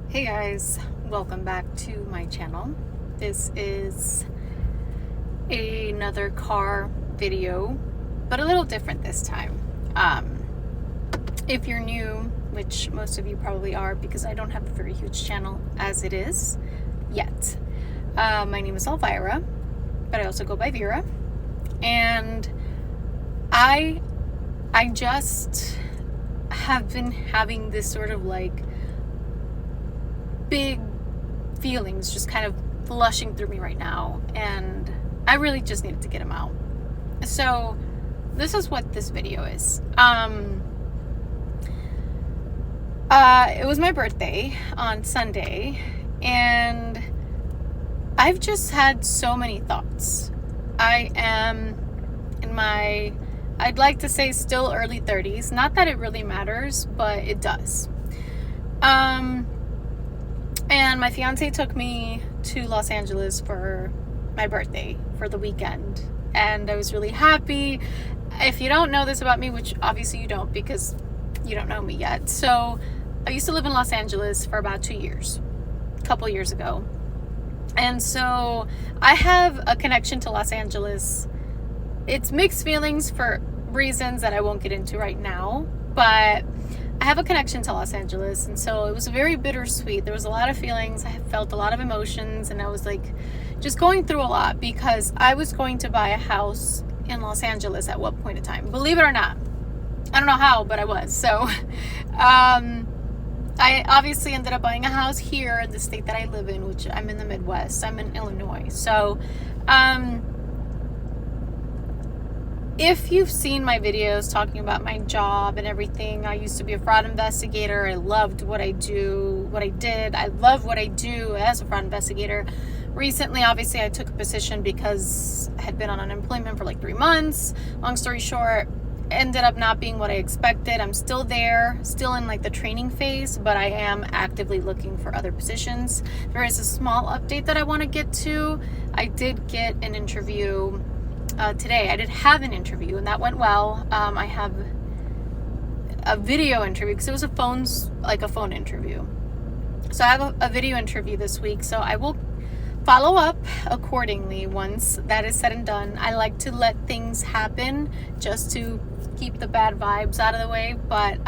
Hey guys, welcome back to my channel. This is another car video, but a little different this time. If you're new, which most of you probably are because I don't have a very huge channel as it is yet. My name is Elvira, but I also go by Vera. And I just have been having this sort of like big feelings just kind of flushing through me right now, and I really just needed to get them out. So this is what this video is. It was my birthday on Sunday, and I've just had so many thoughts. I am in my, I'd like to say still early 30s. Not that it really matters, but it does. And my fiance took me to Los Angeles for my birthday for the weekend. And I was really happy. If you don't know this about me, which obviously you don't because you don't know me yet. So I used to live in Los Angeles for about 2 years, a couple years ago. And so I have a connection to Los Angeles. It's mixed feelings for reasons that I won't get into right now, but I have a connection to Los Angeles, and so it was very bittersweet. There was a lot of feelings. I felt a lot of emotions, and I was like just going through a lot because I was going to buy a house in Los Angeles at one point in time. Believe it or not. I don't know how, but I was. So I obviously ended up buying a house here in the state that I live in, which I'm in the Midwest. I'm in Illinois. So if you've seen my videos talking about my job and everything, I used to be a fraud investigator. I loved what I did. I love what I do as a fraud investigator. Recently, obviously, I took a position because I had been on unemployment for like 3 months. Long story short, ended up not being what I expected. I'm still there, still in like the training phase, but I am actively looking for other positions. There is a small update that I want to get to. I did get an interview today. I did have an interview, and that went well. I have a video interview because it was a phone interview. So I have a video interview this week, so I will follow up accordingly once that is said and done. I like to let things happen just to keep the bad vibes out of the way, but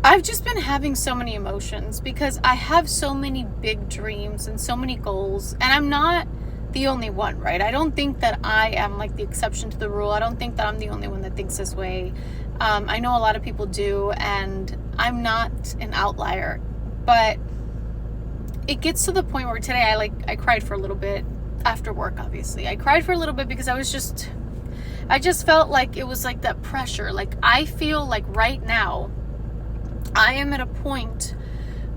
I've just been having so many emotions because I have so many big dreams and so many goals, and I'm not the only one, right? I don't think that I am like the exception to the rule. I don't think that I'm the only one that thinks this way. I know a lot of people do, and I'm not an outlier, but it gets to the point where today I cried for a little bit after work. Obviously I cried for a little bit because I just felt like it was like that pressure. Like I feel like right now I am at a point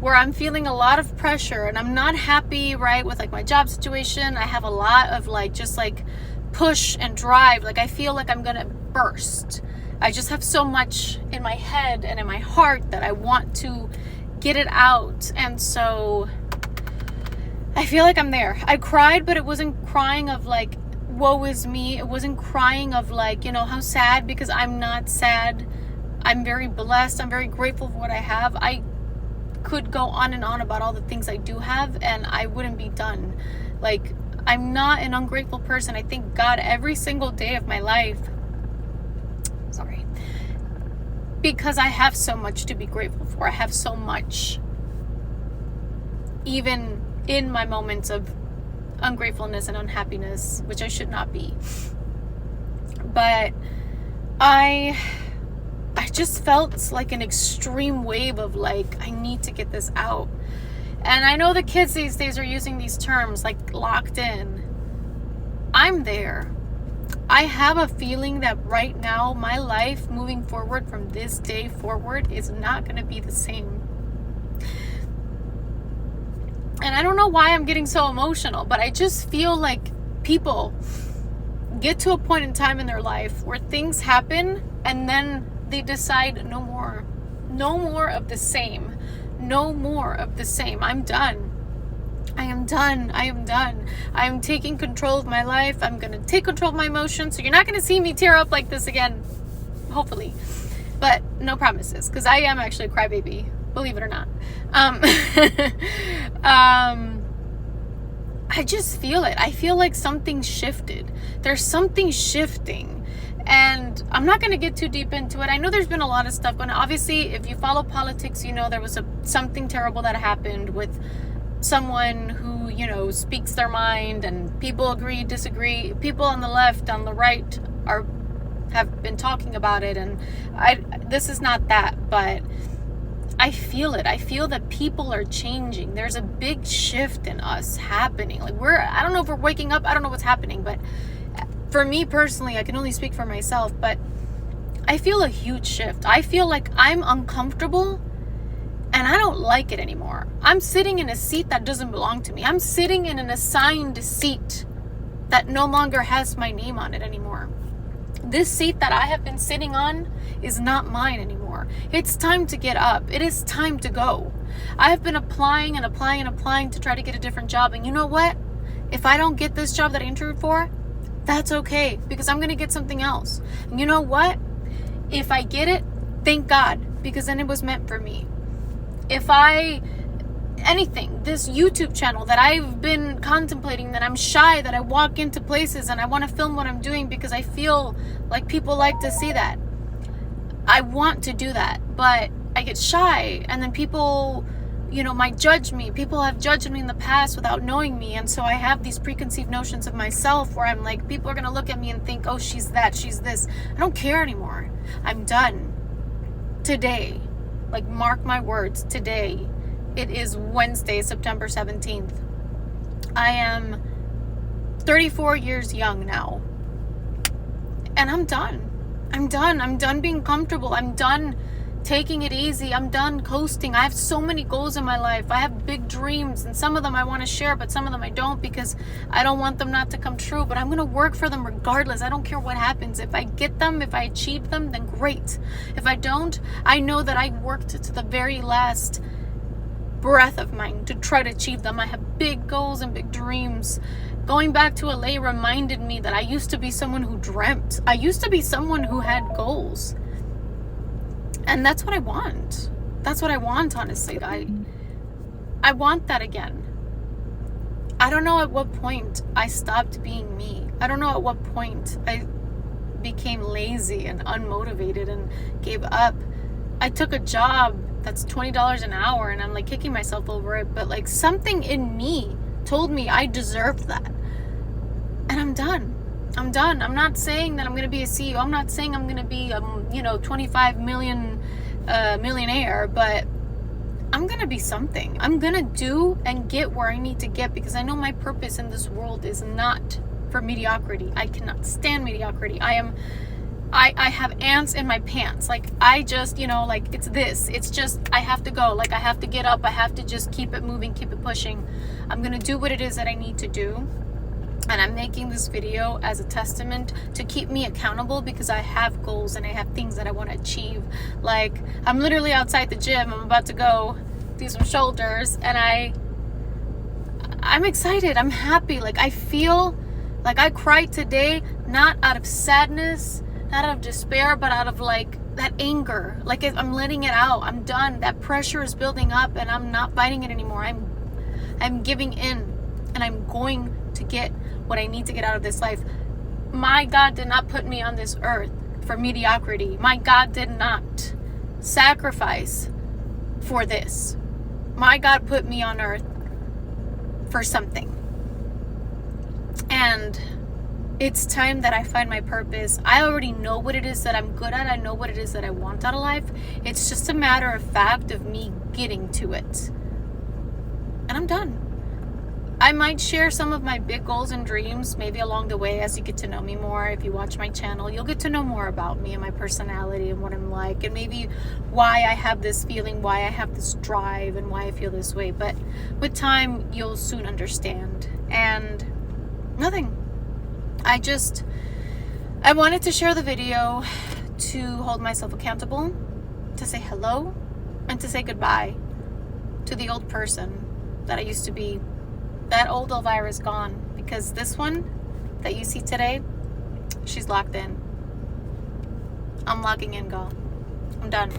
where I'm feeling a lot of pressure, and I'm not happy, right, with like my job situation. I have a lot of like just like push and drive. Like I feel like I'm gonna burst. I just have so much in my head and in my heart that I want to get it out. And so I feel like I'm there. I cried, but it wasn't crying of like woe is me. It wasn't crying of like, you know, how sad, because I'm not sad. I'm very blessed. I'm very grateful for what I have. I could go on and on about all the things I do have, and I wouldn't be done. Like, I'm not an ungrateful person. I thank God every single day of my life. Sorry. Because I have so much to be grateful for. I have so much. Even in my moments of ungratefulness and unhappiness, which I should not be. But I just felt like an extreme wave of like, I need to get this out. And I know the kids these days are using these terms like locked in. I'm there. I have a feeling that right now my life moving forward from this day forward is not going to be the same. And I don't know why I'm getting so emotional, but I just feel like people get to a point in time in their life where things happen and then they decide no more of the same. No more of the same. I'm done. I am done. I'm taking control of my life. I'm going to take control of my emotions. So you're not going to see me tear up like this again, hopefully. But no promises, because I am actually a crybaby. believe it or not. I just feel it. I feel like something shifted. There's something shifting. And I'm not going to get too deep into it. I know there's been a lot of stuff going on. Obviously, if you follow politics, you know there was something terrible that happened with someone who, you know, speaks their mind, and people agree, disagree. People on the left, on the right have been talking about it, and this is not that, but I feel it. I feel that people are changing. There's a big shift in us happening. Like I don't know if we're waking up. I don't know what's happening, but for me personally, I can only speak for myself, but I feel a huge shift. I feel like I'm uncomfortable and I don't like it anymore. I'm sitting in a seat that doesn't belong to me. I'm sitting in an assigned seat that no longer has my name on it anymore. This seat that I have been sitting on is not mine anymore. It's time to get up. It is time to go. I have been applying and applying and applying to try to get a different job. And you know what? If I don't get this job that I interviewed for, that's okay, because I'm going to get something else. And you know what? If I get it, thank God, because then it was meant for me. Anything, this YouTube channel that I've been contemplating, that I'm shy, that I walk into places and I want to film what I'm doing because I feel like people like to see that. I want to do that, but I get shy, and then people, you know, might judge me. People have judged me in the past without knowing me, and so I have these preconceived notions of myself where I'm like, people are going to look at me and think, oh, she's that, she's this. I don't care anymore. I'm done. Today, like, mark my words, today, it is Wednesday, September 17th. I am 34 years young now, and I'm done. I'm done being comfortable. I'm done taking it easy. I'm done coasting. I have so many goals in my life. I have big dreams, and some of them I want to share, but some of them I don't, because I don't want them not to come true. But I'm going to work for them regardless. I don't care what happens. If I get them, if I achieve them, then great. If I don't, I know that I worked to the very last breath of mine to try to achieve them. I have big goals and big dreams. Going back to LA reminded me that I used to be someone who dreamt. I used to be someone who had goals. And that's what I want. That's what I want, honestly. I want that again. I don't know at what point I stopped being me. I don't know at what point I became lazy and unmotivated and gave up. I took a job that's $20 an hour, and I'm like kicking myself over it, but like something in me told me I deserved that. And I'm done. I'm not saying that I'm going to be a CEO. I'm not saying I'm going to be 25 million millionaire, but I'm going to be something. I'm going to do and get where I need to get, because I know my purpose in this world is not for mediocrity. I cannot stand mediocrity. I have ants in my pants. Like, I just, it's just, I have to go. Like, I have to get up. I have to just keep it moving, keep it pushing. I'm going to do what it is that I need to do. And I'm making this video as a testament to keep me accountable, because I have goals and I have things that I want to achieve. Like, I'm literally outside the gym. I'm about to go do some shoulders, and I'm excited. I'm happy. Like, I feel like I cried today, not out of sadness, not out of despair, but out of like that anger. Like, I'm letting it out. I'm done. That pressure is building up, and I'm not fighting it anymore. I'm giving in, and I'm going to get what I need to get out of this life. My God did not put me on this earth for mediocrity. My God did not sacrifice for this. My God put me on earth for something. And it's time that I find my purpose. I already know what it is that I'm good at. I know what it is that I want out of life. It's just a matter of fact of me getting to it. And I'm done. I might share some of my big goals and dreams maybe along the way as you get to know me more. If you watch my channel, you'll get to know more about me and my personality and what I'm like, and maybe why I have this feeling, why I have this drive, and why I feel this way. But with time, you'll soon understand. And nothing. I wanted to share the video to hold myself accountable, to say hello, and to say goodbye to the old person that I used to be. That old Elvira is gone, because this one that you see today, she's locked in. I'm logging in, girl. I'm done.